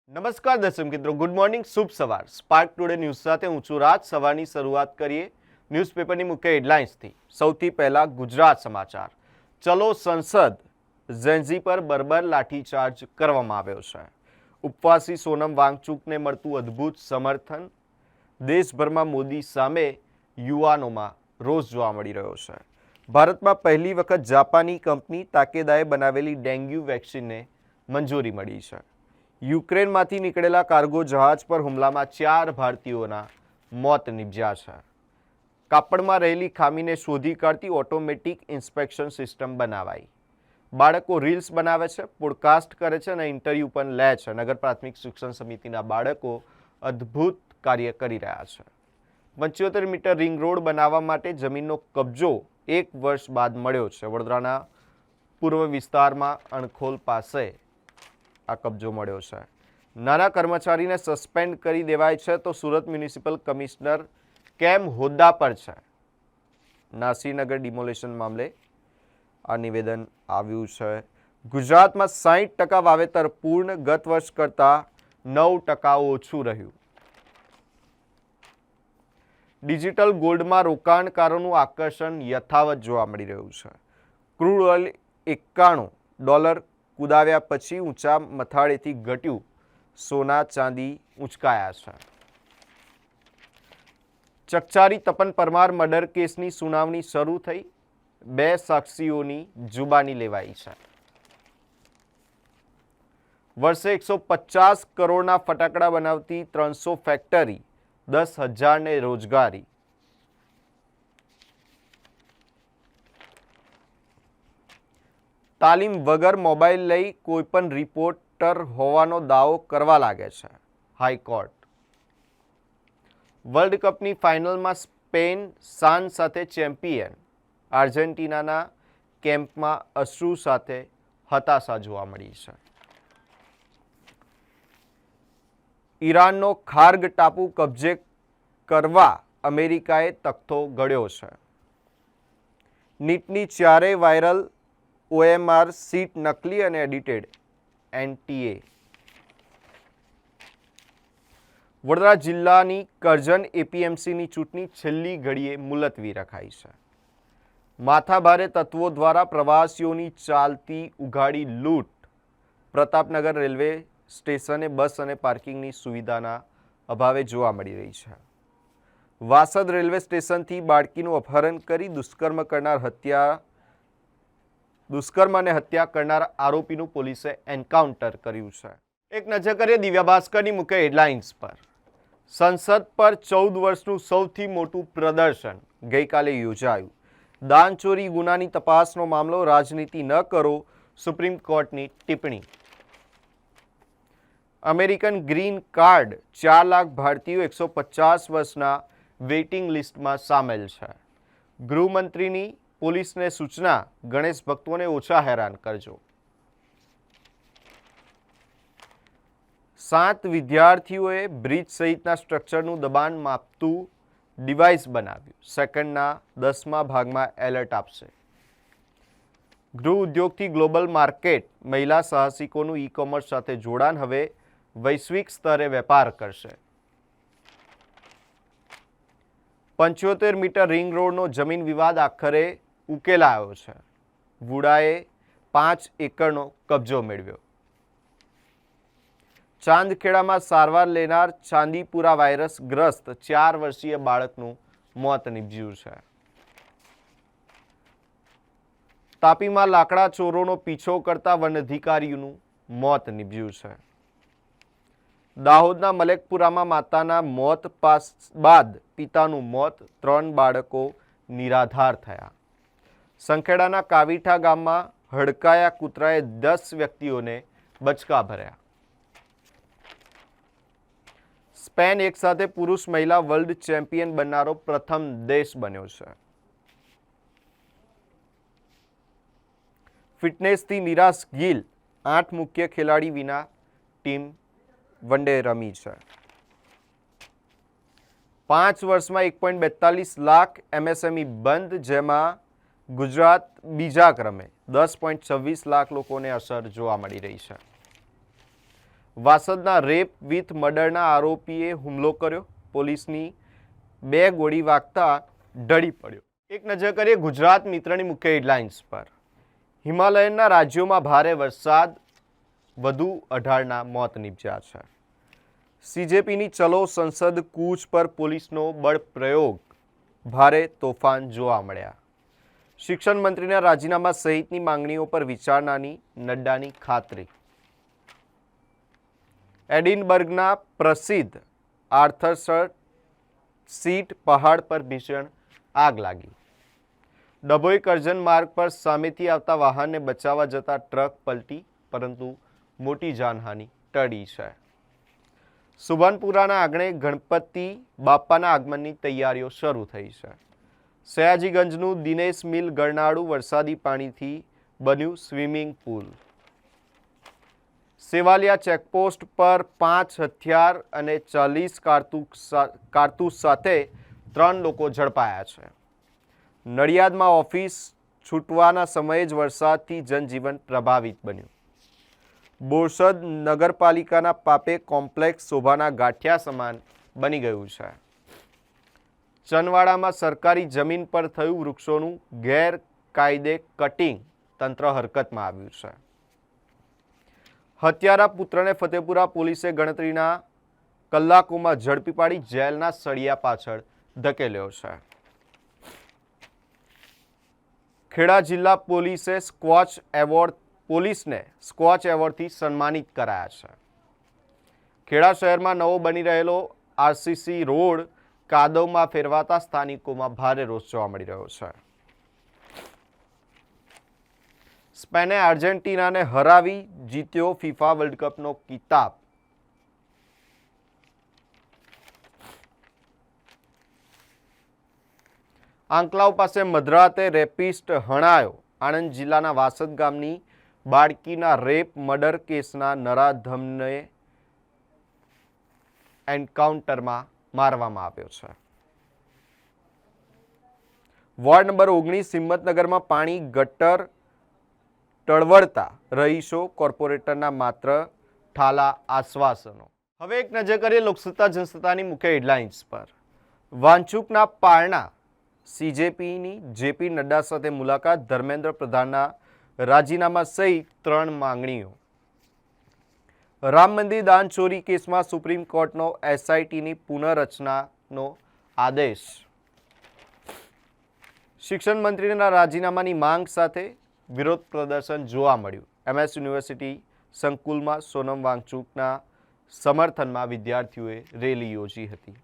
નમસ્કાર દર્શક મિત્રો, ગુડ મોર્નિંગ, શુભ સવાર. સ્પાર્ક ટુડે ન્યૂઝ સાથે હું છું રાજ. સવારની શરૂઆત કરીએ ન્યૂઝપેપરની મુખ્ય હેડલાઇન્સથી. સૌથી પહેલા ગુજરાત સમાચાર. ચલો સંસદ, ઝેન્ઝી પર બર્બર લાઠીચાર્જ કરવામાં આવ્યો છે. ઉપવાસી સોનમ વાંગચુકને મળતું અદ્ભુત સમર્થન. દેશભરમાં મોદી સામે યુવાનોમાં રોષ જોવા મળી રહ્યો છે. ભારતમાં પહેલી વખત જાપાની કંપની તાકેદાએ બનાવેલી ડેન્ગ્યુ વેક્સિનને મંજૂરી મળી છે. યુક્રેનમાંથી નીકળેલા કાર્ગો જહાજ પર હુમલામાં 4 ભારતીયોના મોત નિપજ્યા છે. કાપડમાં રહેલી ખામીને શોધી કાઢતી ઓટોમેટિક ઇન્સ્પેક્શન સિસ્ટમ બનાવાઈ. બાળકો રીલ્સ બનાવે છે, પોડકાસ્ટ કરે છે અને ઇન્ટરવ્યૂ પણ લે છે. નગર પ્રાથમિક શિક્ષણ સમિતિના બાળકો અદ્ભુત કાર્ય કરી રહ્યા છે. 75 મીટર રિંગ રોડ બનાવવા માટે જમીનનો કબજો 1 વર્ષ બાદ મળ્યો છે. વડોદરાના પૂર્વ વિસ્તારમાં અણખોલ પાસે આ કબજો મળ્યો છે. નાના કર્મચારીને સસ્પેન્ડ કરી દેવાય છે તો સુરત મ્યુનિસિપલ કમિશનર કેમ હોદ્દા પર છે? નાસીનગર ડિમોલેશન મામલે આ નિવેદન આવ્યું છે. ગુજરાતમાં 60% વાવેતર પૂર્ણ, ગત વર્ષ કરતાં 9% ઓછું રહ્યું. ડિજિટલ ગોલ્ડમાં રોકાણકારોનું આકર્ષણ યથાવત જોવા મળી રહ્યું છે. ક્રૂડ ઓઇલ $91 કુદાવ્યા પછી ઊંચા મથાળેથી ઘટ્યું. સોના ચાંદી ઊંચકાયા છે. ચકચારી તપન પરમાર મર્ડર કેસની સુનાવણી શરૂ થઈ. 2 સાક્ષીઓની જુબાની લેવાઈ છે. વર્ષે 150 કરોડના ફટાકડા બનાવતી 300 ફેક્ટરી, 10,000ને રોજગારી. તાલીમ વગર મોબાઈલ લઈ કોઈપણ રિપોર્ટર હોવાનો દાવો કરવા લાગે છે હાઈકોર્ટ. વર્લ્ડ કપની ફાઇનલમાં સ્પેન શાન સાથે ચેમ્પિયન. આર્જેન્ટિનાના કેમ્પમાં અશ્રુ સાથે હતાશા જોવા મળી છે. ઈરાનનો ખાર્ગ ટાપુ કબજે કરવા અમેરિકાએ તખ્તો ઘડ્યો છે. નીટની 4 વાયરલ OMR સીટ નકલી અને એડિટેડ. NTA. વડોદરા જિલ્લાની કરજણ APMCની ચૂંટણી છેલ્લી ઘડીએ મુલતવી રખાઈ છે. માથાભારે તત્વો દ્વારા પ્રવાસીઓની ચાલતી ઉઘાડી લૂંટ. પ્રતાપનગર રેલવે સ્ટેશને બસ અને પાર્કિંગની સુવિધાના અભાવે જોવા મળી રહી છે. વાસદ રેલવે સ્ટેશનથી બાળકીનું અપહરણ કરી દુષ્કર્મ અને હત્યા કરનાર આરોપીનું પોલીસે એન્કાઉન્ટર કર્યું છે. એક નજર કરીએ દિવ્યા ભાસ્કરની મુખ્ય હેડલાઇન્સ પર. સંસદ પર 14 વર્ષનું સૌથી મોટું પ્રદર્શન ગઈકાલે યોજાયું. દાનચોરી ગુનાની તપાસનો મામલો, રાજનીતિ ન કરો, સુપ્રીમ કોર્ટની ટિપ્પણી. અમેરિકન ગ્રીન કાર્ડ 4 લાખ ભારતીયો 150 વર્ષના વેઇટિંગ લિસ્ટમાં સામેલ છે. ગૃહમંત્રીની પોલીસને સૂચના, ગણેશ ભક્તોને ઓછા હેરાન કરજો. 7 વિદ્યાર્થીઓએ બ્રિજ સહિતના સ્ટ્રક્ચરનું દબાણ માપતું ડિવાઇસ બનાવ્યું. સેકન્ડના 10મા ભાગમાં એલર્ટ આપશે. ગૃહ ઉદ્યોગથી ગ્લોબલ માર્કેટ, મહિલા સાહસિકોનું ઈ-કોમર્સ સાથે જોડાણ, હવે વૈશ્વિક સ્તરે વેપાર કરશે. 75 મીટર રિંગ રોડનો જમીન વિવાદ આખરે ઉકેલાયો છે. વુડાએ 5 એકરનો કબજો મેળવ્યો. ચાંદખેડામાં સારવાર લેનાર ચાંદીપુરા વાયરસ ગ્રસ્ત 4 વર્ષીય બાળકનું મોત નિપજ્યું છે. તાપીમાં લાકડા ચોરોનો પીછો કરતા વન અધિકારીનું મોત નિપજ્યું છે. દાહોદના મલેકપુરામાં માતાના મોત બાદ પિતાનું મોત, 3 બાળકો નિરાધાર થયા. સંખેડાના કાવીઠા ગામમાં હડકાયા કૂતરાએ 10 વ્યક્તિઓને બચકા ભર્યા. સ્પેન એક સાથે પુરુષ મહિલા વર્લ્ડ ચેમ્પિયન બનનારો પ્રથમ દેશ બન્યો છે. ફિટનેસથી નિરાશ ગિલ 8 મુખ્ય ખેલાડી વિના ટીમ વનડે રમી છે. 5 વર્ષમાં 1.42 લાખ MSME બંધ, જેમાં ગુજરાત બીજા ક્રમે. 10.26 લાખ લોકોને અસર જોવા મળી રહી છે. વાસદના રેપ વિથ મર્ડરના આરોપીએ હુમલો કર્યો, પોલીસની 2 ગોળી વાગતા ઢળી પડ્યો. એક નજર કરીએ ગુજરાત મિત્રની મુખ્ય હેડલાઇન્સ પર. હિમાલયના રાજ્યોમાં ભારે વરસાદ, વધુ 18ના મોત નીપજ્યા છે. સીજેપીની ચલો સંસદ કૂચ પર પોલીસનો બળ પ્રયોગ, ભારે તોફાન જોવા મળ્યા. શિક્ષણ મંત્રીના રાજીનામા સહિતની માંગણીઓ પર વિચારણાની નડ્ડાની ખાતરી. એડિનબર્ગના પ્રસિદ્ધ આર્થર સીટ પહાડ પર ભીષણ આગ લાગી. ડભોઈ કરજણ માર્ગ પર સામેથી આવતા વાહનને બચાવવા જતા ટ્રક પલટી, પરંતુ મોટી જાનહાનિ ટળી છે. સુભાનપુરાના આંગણે ગણપતિ બાપાના આગમનની તૈયારીઓ શરૂ થઈ છે. સયાજીગંજનું દિનેશ મિલ ગરનાળું વરસાદી પાણીથી બન્યું સ્વિમિંગ પુલ. સેવાલિયા ચેકપોસ્ટ પર 5 હથિયાર અને 40 કારતૂસ સાથે 3 લોકો ઝડપાયા છે. નડિયાદમાં ઓફિસ છૂટવાના સમયે જ વરસાદથી જનજીવન પ્રભાવિત બન્યું. બોરસદ નગરપાલિકાના પાપે કોમ્પ્લેક્સ શોભાના ગાંઠિયા સમાન બની ગયું છે. ચનવાડામાં સરકારી જમીન પર થયું વૃક્ષોનું ગેરકાયદે કટિંગ, તંત્ર હરકતમાં આવ્યું છે. હત્યારા પુત્રને ફતેપુરા પોલીસે ગણતરીના કલાકોમાં ઝડપી પાડી જેલના સળિયા પાછળ ધકેલ્યો છે. ખેડા જિલ્લા પોલીસને સ્કોચ એવોર્ડથી સન્માનિત કરાયા છે. ખેડા શહેરમાં નવો બની રહેલો આરસીસી રોડ કાદવમાં ફેરવાતા સ્થાનિકોમાં ભારે રોષ જોવા મળી રહ્યો છે. સ્પેને આર્જેન્ટિનાને હરાવી જીત્યો ફિફા વર્લ્ડ કપનો કિતાબ. આંકલાવ પાસે મધરાતે રેપિસ્ટ હણાયો. આણંદ જિલ્લાના વાસદ ગામની બાળકીના રેપ મર્ડર કેસના નરાધમને એન્કાઉન્ટરમાં મારવામાં આવ્યો છે. વોર્ડ નંબર 19 હિંમતનગરમાં પાણી ગટર ટળવળતા રહીશો, કોર્પોરેટરના માત્ર ઠાલા આશ્વાસનો. હવે એક નજર કરીએ લોકસત્તા જનસત્તાની મુખ્ય હેડલાઇન્સ પર. વાંચુકના પારણા, સીજેપીની જેપી નડ્ડા સાથે મુલાકાત, ધર્મેન્દ્ર પ્રધાનના રાજીનામા સહિત 3 માંગણીઓ. રામ મંદિર દાન ચોરી કેસમાં સુપ્રીમ કોર્ટનો એસઆઈટીની પુનઃરચનાનો આદેશ. શિક્ષણ મંત્રીના રાજીનામાની માંગ સાથે વિરોધ પ્રદર્શન જોવા મળ્યું. એમએસ યુનિવર્સિટી સંકુલમાં સોનમ વાંગચુકના સમર્થનમાં વિદ્યાર્થીઓએ રેલી યોજી હતી.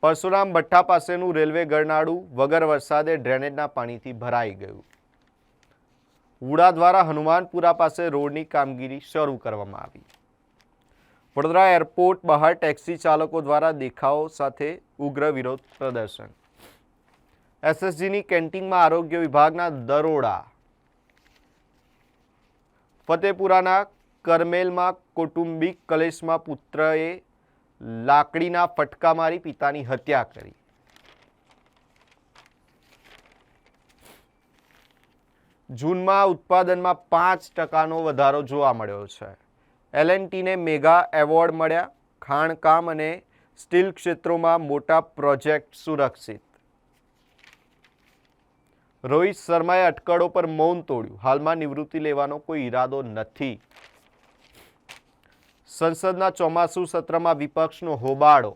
પરશુરામ ભઠ્ઠા પાસેનું રેલવે ગરનાળું વગર વરસાદે ડ્રેનેજના પાણીથી ભરાઈ ગયું. વુડા દ્વારા હનુમાનપુરા પાસે રોડની કામગીરી શરૂ કરવામાં આવી. વડોદરા એરપોર્ટ બહાર ટેક્સી ચાલકો દ્વારા દેખાવો સાથે ઉગ્ર વિરોધ પ્રદર્શન. એસએસજીની કેન્ટીનમાં આરોગ્ય વિભાગના દરોડા. ફતેપુરાના કરમેલમાં કૌટુંબિક કલેશમાં પુત્રએ લાકડીના ફટકા મારી પિતાની હત્યા કરી. જૂનમાં ઉત્પાદનમાં 5% વધારો જોવા મળ્યો છે. એલએનટીને મેગા એવોર્ડ મળ્યા. ખાણકામ અને સ્ટીલ ક્ષેત્રોમાં મોટા પ્રોજેક્ટ સુરક્ષિત. રોહિત શર્માએ અટકળો પર મૌન તોડ્યું. હાલમાં નિવૃત્તિ લેવાનો કોઈ ઈરાદો નથી. સંસદના ચોમાસુ સત્રમાં વિપક્ષનો હોબાળો.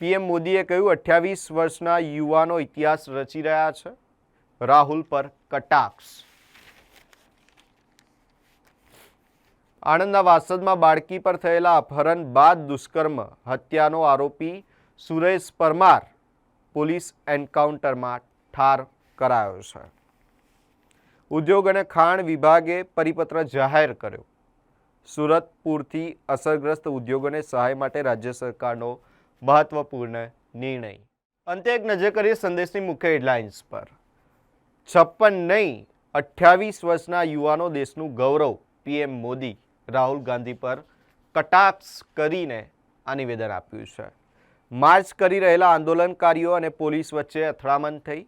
પીએમ મોદીએ કહ્યું 28 વર્ષના યુવાનો ઇતિહાસ રચી રહ્યા છે. રાહુલ પર કટાક્ષ. આણંદના વાસદમાં બાળકી પર થયેલા અપહરણ બાદ દુષ્કર્મ હત્યાનો આરોપી સુરેશ પરમાર પોલીસ એન્કાઉન્ટરમાં ઠાર કરાયો છે. ઉદ્યોગ અને ખાણ વિભાગે પરિપત્ર જાહેર કર્યો. સુરત પૂરથી અસરગ્રસ્ત ઉદ્યોગોને સહાય માટે રાજ્ય સરકારનો મહત્વપૂર્ણ નિર્ણય. અંતે એક નજર કરીએ સંદેશની મુખ્ય હેડલાઇન્સ પર. 56 નહીં 28 વર્ષના યુવાનો દેશનું ગૌરવ. પીએમ મોદી રાહુલ ગાંધી પર કટાક્ષ કરીને આ નિવેદન આપ્યું છે. માર્ચ કરી રહેલા આંદોલનકારીઓ અને પોલીસ વચ્ચે અથડામણ થઈ.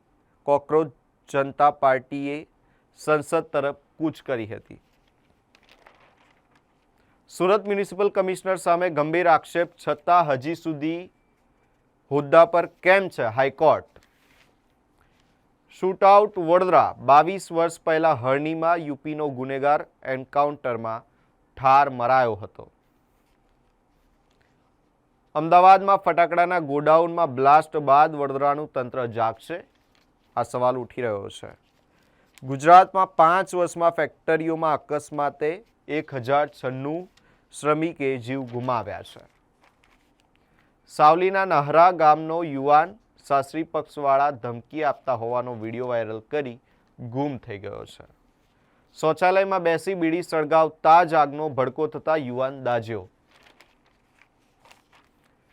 કોકરોચ જનતા પાર્ટીએ સંસદ તરફ કૂચ કરી હતી. સુરત મ્યુનિસિપલ કમિશનર સામે ગંભીર આક્ષેપ છતાં હજી સુધી હોદ્દા પર કેમ છે હાઈકોર્ટ? શૂટઆઉટ વડોદરા 22 વર્ષ પહેલા હરણીમાં યુપીનો ગુનેગાર એન્કાઉન્ટરમાં ઠાર મરાયો હતો. અમદાવાદમાં ફટાકડાના ગોડાઉનમાં બ્લાસ્ટ બાદ વડોદરાનું તંત્ર જાગશે? આ સવાલ ઉઠી રહ્યો છે. ગુજરાતમાં 5 વર્ષમાં ફેક્ટરીઓમાં અકસ્માતે 1096 શ્રમિકે જીવ ગુમાવ્યા છે. સાવલીના નહરા ગામનો યુવાન સાસરી પક્ષવાળા ધમકી આપતા હોવાનો વિડીયો વાયરલ કરી ગુમ થઈ ગયો છે. શૌચાલયમાં બેસી બીડી સળગાવતા જ આગનો ભડકો થતા યુવાન દાઝ્યો.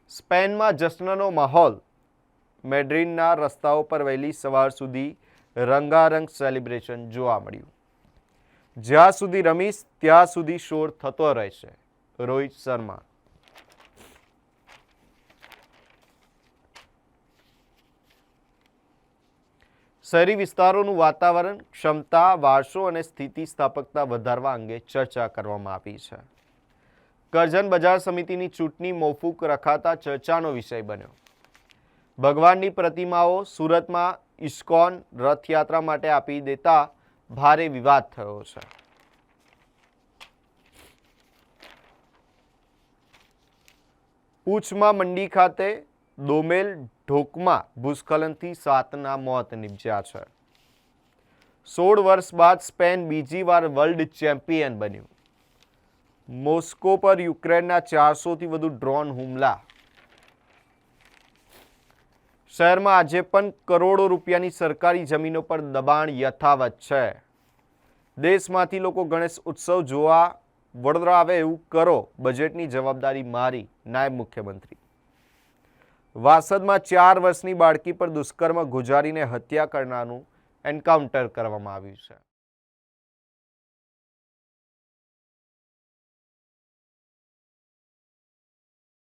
સ્પેનમાં જશ્નનો માહોલ. મેડ્રિડના રસ્તાઓ પર વહેલી સવાર સુધી રંગારંગ સેલિબ્રેશન જોવા મળ્યું. જ્યાં સુધી રમીશ ત્યાં સુધી શોર થતો રહેશે. રોહિત શર્મા. શહેરી વિસ્તારોનું વાતાવરણ, ક્ષમતા, વારસો અને સ્થિતિસ્થાપકતા વધારવા અંગે ચર્ચા કરવામાં આવી છે. કરજણ બજાર સમિતિની ચૂંટણી મોકૂફ રખાતા ચર્ચાનો વિષય બન્યો. ભગવાનની પ્રતિમાઓ સુરતમાં ઇસ્કોન રથયાત્રા માટે આપી દેતા ભારે વિવાદ થયો છે. પૂંછમાં મંડી ખાતે દોમેલ ઢોકમાં ભૂસ્ખલનથી 7ના મોત નિપજ્યા છે. 16 વર્ષ બાદ સ્પેન બીજી વાર વર્લ્ડ ચેમ્પિયન બન્યું. મોસ્કો પર યુક્રેનના 400થી વધુ ડ્રોન હુમલા. શહેરમાં આજે પણ કરોડો રૂપિયાની સરકારી જમીનો પર દબાણ યથાવત છે. દેશમાંથી લોકો ગણેશ ઉત્સવ જોવા વડોદરા આવે એવું કરો, બજેટની જવાબદારી મારી, નાયબ મુખ્યમંત્રી. વાસદમાં 4 વર્ષની બાળકી પર દુષ્કર્મ ગુજારીને હત્યા કરનારનું એન્કાઉન્ટર કરવામાં આવ્યું છે.